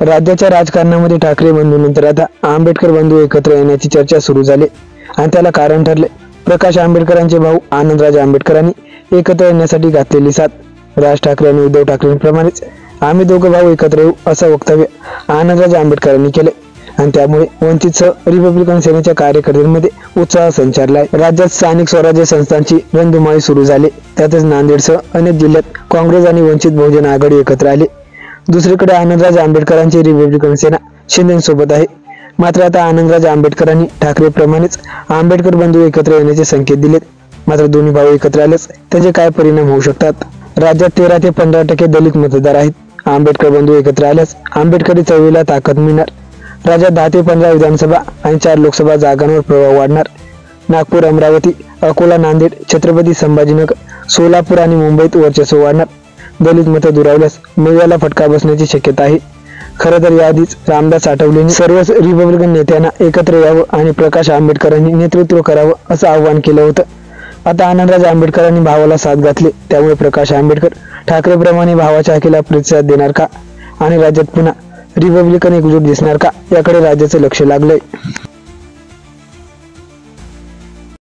राज्याच्या राजकारणामध्ये ठाकरे बंधूंनंतर आता आंबेडकर बंधू एकत्र येण्याची चर्चा सुरू झाली आणि त्याला कारण ठरले प्रकाश आंबेडकरांचे भाऊ आनंदराज आंबेडकरांनी एकत्र येण्यासाठी घातलेली साथ। राज ठाकरे आणि उद्धव ठाकरेंप्रमाणेच आम्ही दोघं भाऊ एकत्र येऊ असं वक्तव्य आनंदराज आंबेडकरांनी केले आणि त्यामुळे वंचितसह रिपब्लिकन सेनेच्या कार्यकर्त्यांमध्ये उत्साह संचारलाय। राज्यात स्थानिक स्वराज्य संस्थांची रणधुमाळी सुरू झाली। त्यातच नांदेडसह अनेक जिल्ह्यात काँग्रेस आणि वंचित बहुजन आघाडी एकत्र आली। दुसरीकडे आनंदराज आंबेडकरांची रिपब्लिकन सेना शिंदेसोबत आहे। मात्र आता आनंदराज आंबेडकरांनी ठाकरेप्रमाणेच आंबेडकर बंधू एकत्र येण्याचे संकेत दिलेत। मात्र दोन्ही भाऊ एकत्र आल्यास त्याचे काय परिणाम होऊ शकतात? राज्यात 13 ते 15% दलित मतदार आहेत। आंबेडकर बंधू एकत्र आल्यास आंबेडकरी चळवळीला ताकद मिळणार। राज्यात 10 ते 15 विधानसभा आणि 4 लोकसभा जागांवर प्रभाव वाढणार। नागपूर, अमरावती, अकोला, नांदेड, छत्रपती संभाजीनगर, सोलापूर आणि मुंबईत वर्चस्व वाढणार। दलित मतं दुरावल्यास मेघाला फटका बसण्याची शक्यता आहे। खरं तर याआधीच रामदास आठवलेंनी सर्वच रिपब्लिकन नेत्यांना एकत्र यावं आणि प्रकाश आंबेडकरांनी नेतृत्व करावं असं आवाहन केलं होतं। आता आनंदराज आंबेडकरांनी भावाला साथ घातली, त्यामुळे प्रकाश आंबेडकर ठाकरेप्रमाणे भावाच्या हाकेला प्रतिसाद देणार का आणि राज्यात पुन्हा रिपब्लिकन एकजूट दिसणार का, याकडे राज्याचं लक्ष लागलंय।